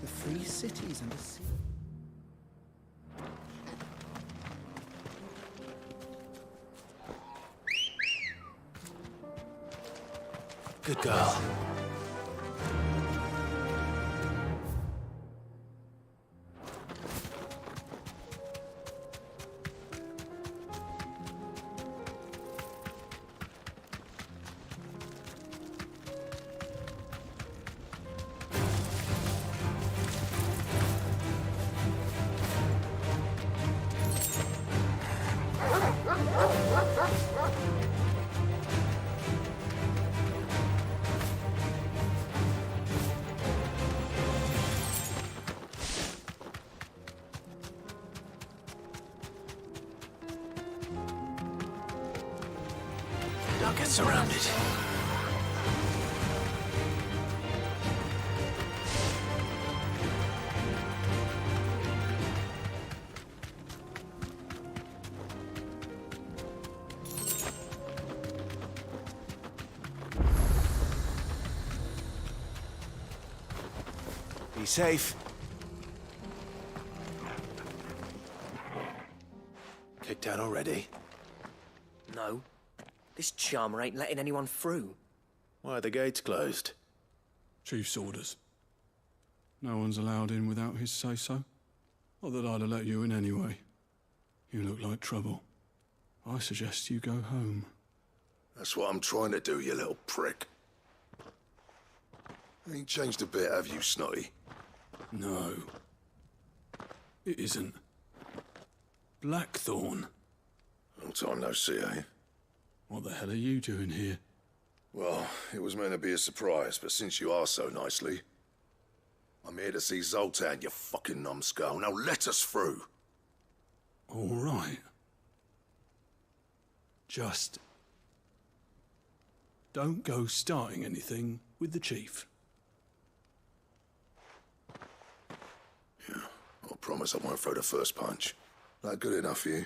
S13: The free cities and the sea.
S4: Good girl. Don't get surrounded.
S15: Be safe.
S4: Kicked out already?
S2: No. This charmer ain't letting anyone through.
S4: Why are the gates closed?
S15: Chief's orders. No one's allowed in without his say-so. Not that I'd have let you in anyway. You look like trouble. I suggest you go home.
S9: That's what I'm trying to do, you little prick. Ain't changed a bit, have you, Snotty?
S15: No. It isn't. Blackthorn.
S9: Long time no see, eh?
S15: What the hell are you doing here?
S9: Well, it was meant to be a surprise, but since you asked so nicely... I'm here to see Zoltan, you fucking numbskull. Now let us through.
S15: All right. Just... don't go starting anything with the chief.
S9: Yeah, I promise I won't throw the first punch. That good enough for you?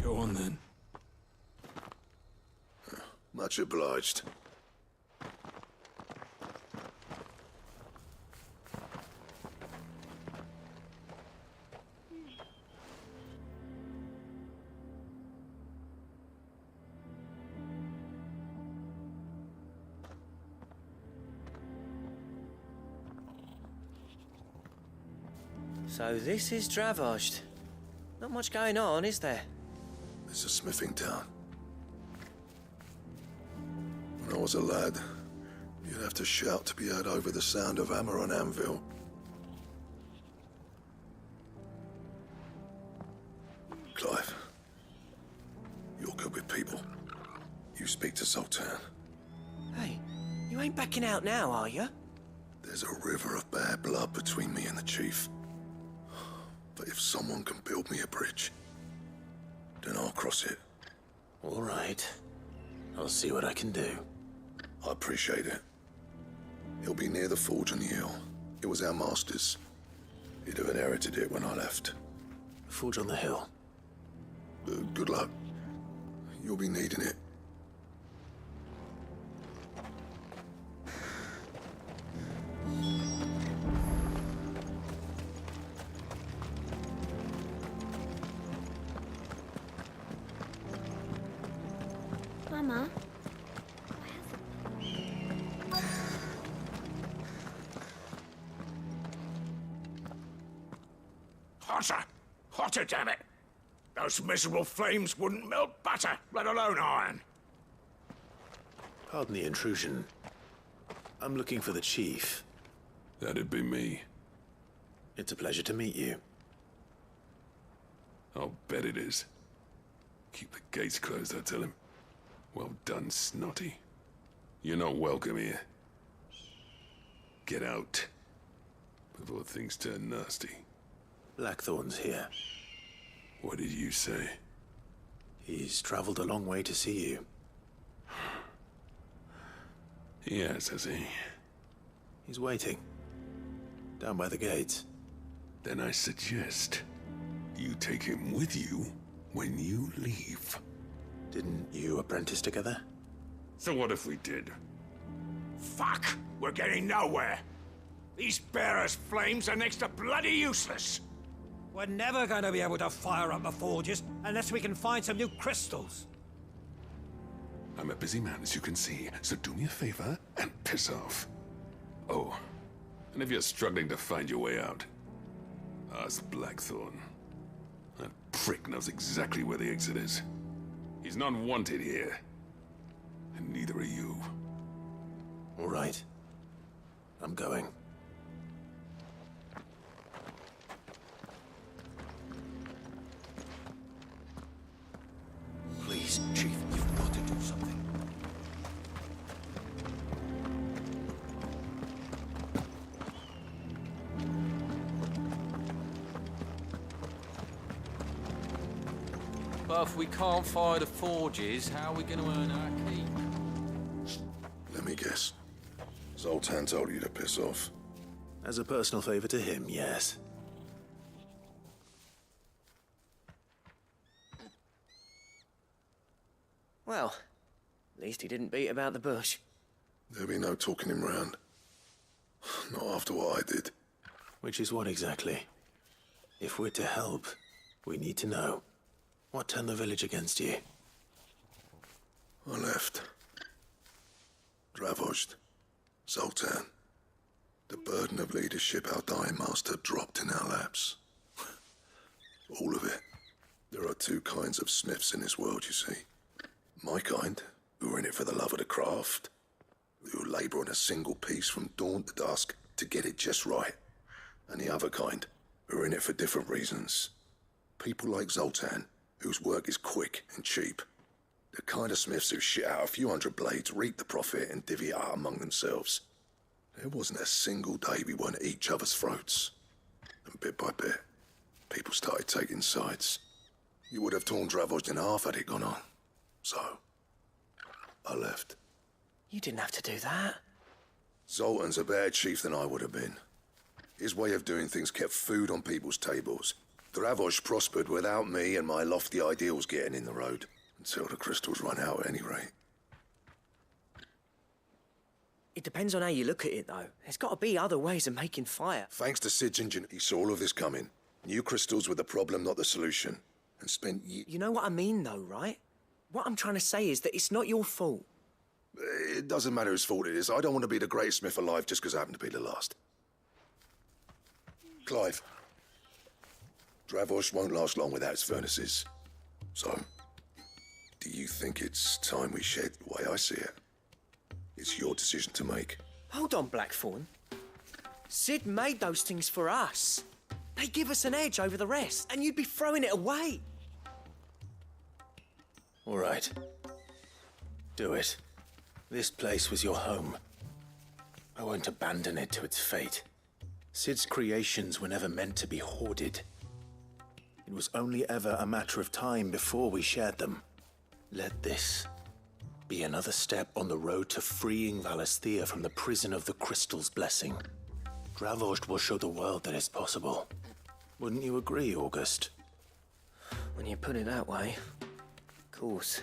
S15: Go on then.
S9: Much obliged.
S2: So this is Dravosht. Not much going on, is there?
S9: It's a smithing town. When I was a lad, you'd have to shout to be heard over the sound of hammer on anvil. Clive, you're good with people. You speak to Zoltan.
S2: Hey, you ain't backing out now, are you?
S9: There's a river of bad blood between me and the chief. But if someone can build me a bridge, then I'll cross it.
S4: All right. I'll see what I can do.
S9: I appreciate it. He'll be near the forge on the hill. It was our master's. He'd have inherited it when I left.
S4: Forge on the hill?
S9: Good luck. You'll be needing it.
S10: Mama?
S14: Hotter! Hotter, damn it! Those miserable flames wouldn't melt butter, let alone iron.
S4: Pardon the intrusion. I'm looking for the chief.
S15: That'd be me.
S4: It's a pleasure to meet you.
S15: I'll bet it is. Keep the gates closed, I tell him. Well done, Snotty. You're not welcome here. Get out. Before things turn nasty.
S4: Blackthorn's here.
S15: What did you say?
S4: He's traveled a long way to see you.
S15: Yes, has he?
S4: He's waiting. Down by the gates.
S15: Then I suggest you take him with you when you leave.
S4: Didn't you apprentice together?
S14: So what if we did? Fuck! We're getting nowhere! These bearers' flames are next to bloody useless!
S16: We're never going to be able to fire up the forges unless we can find some new crystals.
S15: I'm a busy man, as you can see, so do me a favor and piss off. Oh, and if you're struggling to find your way out, ask Blackthorn. That prick knows exactly where the exit is. He's not wanted here. And neither are you.
S4: All right. I'm going.
S16: Please, Chief, you've got to do something.
S17: But if we can't fire the forges, how are we going to earn our keep?
S9: Let me guess. Zoltan told you to piss off.
S4: As a personal favor to him, yes.
S2: Well, at least he didn't beat about the bush.
S9: There'll be no talking him round. Not after what I did.
S4: Which is what exactly? If we're to help, we need to know. What turned the village against you?
S9: I left. Dravost. Zoltan. The burden of leadership our dying master dropped in our laps. All of it. There are two kinds of smiths in this world, you see. My kind, who are in it for the love of the craft, who labour on a single piece from dawn to dusk to get it just right. And the other kind, who are in it for different reasons. People like Zoltan, whose work is quick and cheap. The kind of smiths who shit out a few hundred blades, reap the profit, and divvy it out among themselves. There wasn't a single day we weren't at each other's throats. And bit by bit, people started taking sides. You would have torn Dravost in half had it gone on. So, I left.
S2: You didn't have to do that.
S9: Zoltan's a better chief than I would have been. His way of doing things kept food on people's tables. Dravost prospered without me and my lofty ideals getting in the road. Until the crystals run out at any rate.
S2: It depends on how you look at it, though. There's got to be other ways of making fire.
S9: Thanks to Sid's ingenuity, he saw all of this coming. New crystals were the problem, not the solution. And spent
S2: You know what I mean, though, right? What I'm trying to say is that it's not your fault.
S9: It doesn't matter whose fault it is. I don't want to be the greatest smith alive just because I happen to be the last. Clive. Dravost won't last long without its furnaces. So, do you think it's time we shed the way I see it? It's your decision to make.
S2: Hold on, Blackthorn. Sid made those things for us. They give us an edge over the rest, and you'd be throwing it away.
S4: All right. Do it. This place was your home. I won't abandon it to its fate. Sid's creations were never meant to be hoarded. It was only ever a matter of time before we shared them. Let this be another step on the road to freeing Valisthea from the prison of the Crystal's blessing. Dravost will show the world that it's possible. Wouldn't you agree, August?
S2: When you put it that way, of course.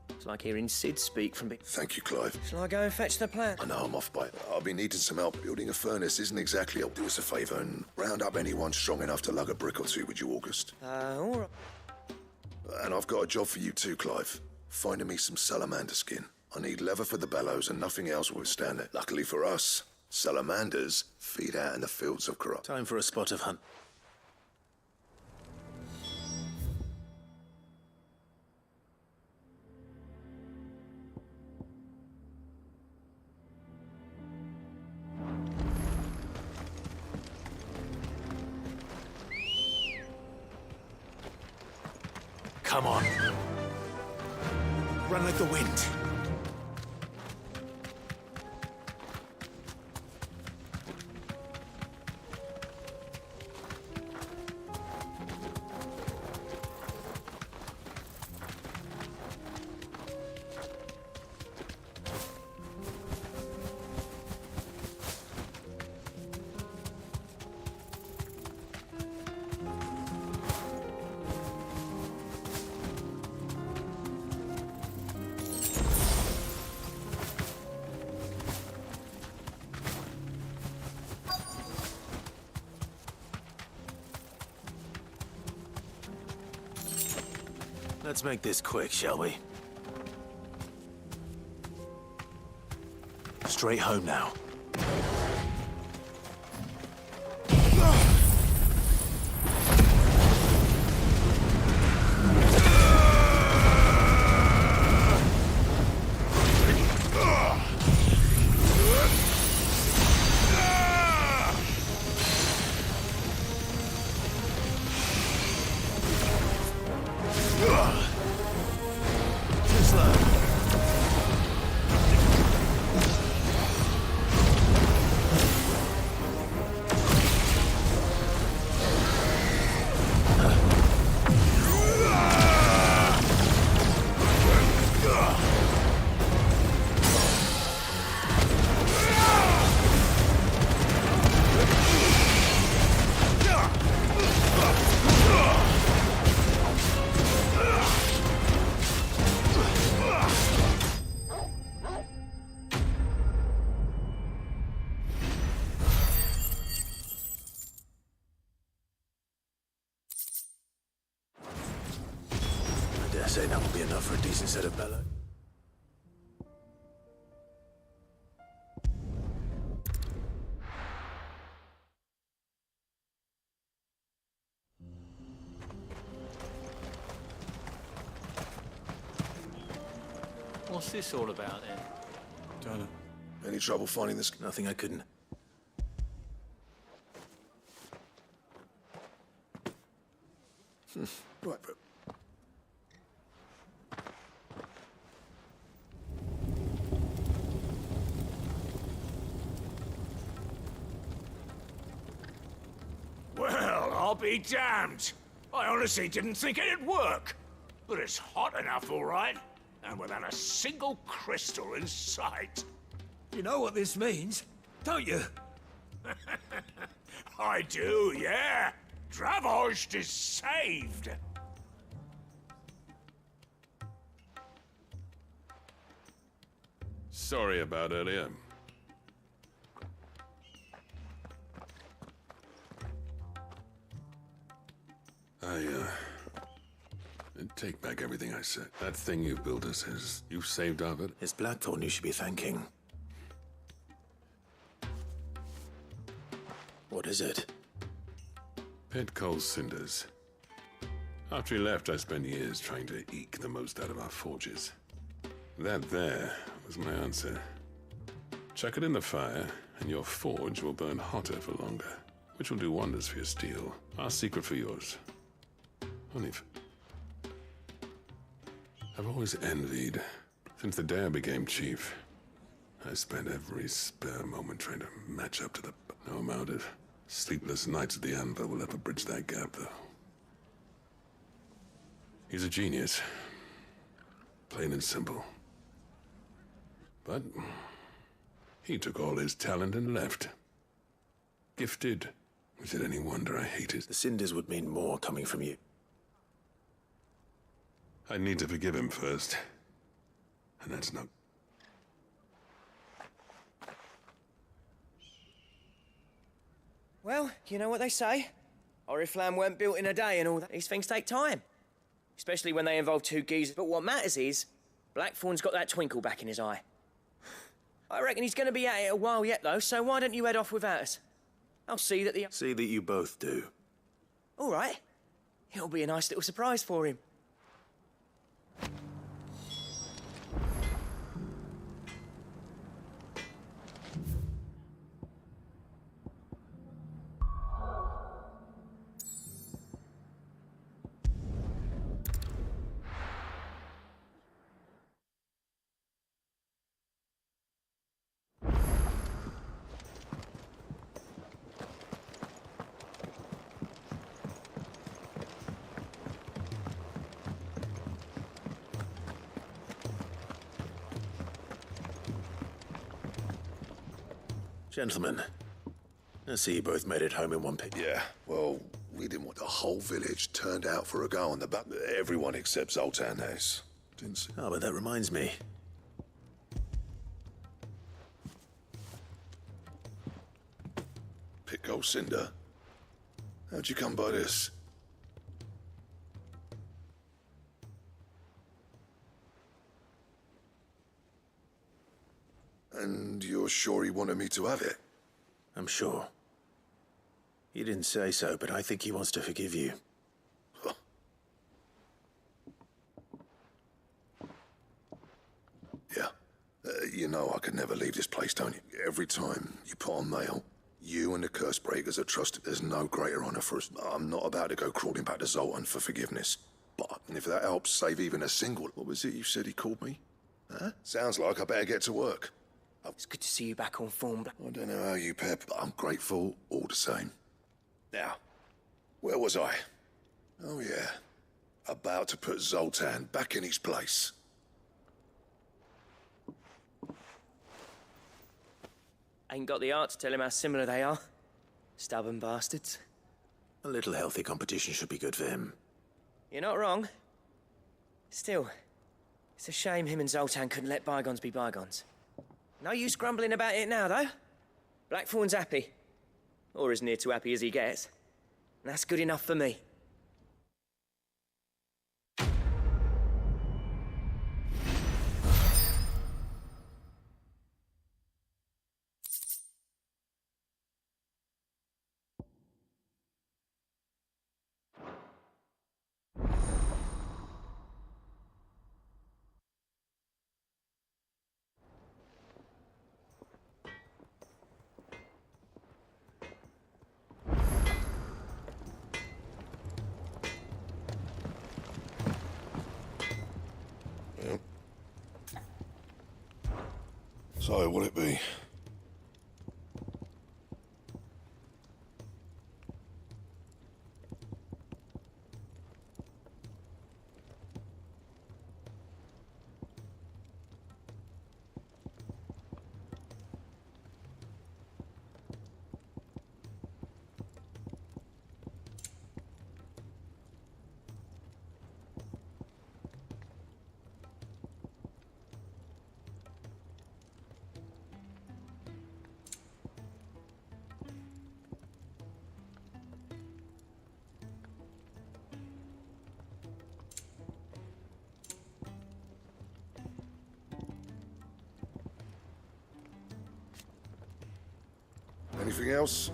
S2: It's like hearing Sid speak from...
S9: Thank you, Clive.
S2: Shall I go and fetch the plant?
S9: I know I'm off by... I'll be needing some help. Building a furnace isn't exactly... I'll do us a favour and round up anyone strong enough to lug a brick or two, would you, August?
S2: All right.
S9: And I've got a job for you too, Clive. Finding me some salamander skin. I need leather for the bellows and nothing else will withstand it. Luckily for us, salamanders feed out in the fields of Corrupt.
S4: Time for a spot of hunt. Come on. Run like the wind. Let's make this quick, shall we? Straight home now. saying that will be enough for a decent set of bellows?
S17: What's this all about then?
S9: Don't know. Any trouble finding this?
S4: Nothing I couldn't.
S9: Right, bro.
S14: Well, I'll be damned. I honestly didn't think it'd work. But it's hot enough, all right. And without a single crystal in sight.
S16: You know what this means, don't you?
S14: I do, yeah. Dravost is saved.
S15: Sorry about earlier. Take back everything I said. That thing you built us is... You saved of it.
S4: It's Blackthorn you should be thanking. What is it?
S15: Pit coal cinders. After he left, I spent years trying to eke the most out of our forges. That there was my answer. Chuck it in the fire, and your forge will burn hotter for longer, which will do wonders for your steel. Our secret for yours. Only if... I've always envied. Since the day I became chief, I spent every spare moment trying to match up to the... No amount of sleepless nights at the Anvil will ever bridge that gap, though. He's a genius. Plain and simple. But he took all his talent and left. Gifted. Is it any wonder I hate it?
S4: The cinders would mean more coming from you.
S15: I need to forgive him first. And that's not...
S2: Well, you know what they say. Oriflamme weren't built in a day and all that. These things take time. Especially when they involve two geezers. But what matters is, Blackthorn's got that twinkle back in his eye. I reckon he's going to be at it a while yet, though, so why don't you head off without us? I'll see that the...
S4: See that you both do.
S2: All right. It'll be a nice little surprise for him.
S4: Gentlemen, I see you both made it home in one piece.
S9: Yeah, well, we didn't want the whole village turned out for a go on the back. Everyone except Zoltan has. Didn't see.
S4: Oh, but that reminds me.
S9: Pit Gold Cinder? How'd you come by this? And you're sure he wanted me to have it?
S4: I'm sure. He didn't say so, but I think he wants to forgive you.
S9: Huh. Yeah. You know I could never leave this place, don't you? Every time you put on mail, you and the curse breakers are trusted. There's no greater honor for us. I'm not about to go crawling back to Zoltan for forgiveness. But if that helps save even a single... What was it you said he called me? Huh? Sounds like I better get to work.
S2: It's good to see you back on form.
S9: I don't know how you, Pep, but I'm grateful all the same. Now, where was I? Oh, yeah. About to put Zoltan back in his place.
S2: Ain't got the art to tell him how similar they are. Stubborn bastards.
S4: A little healthy competition should be good for him.
S2: You're not wrong. Still, it's a shame him and Zoltan couldn't let bygones be bygones. No use grumbling about it now, though. Blackthorn's happy. Or as near to happy as he gets. And that's good enough for me.
S9: So, what'll it be? Anything else?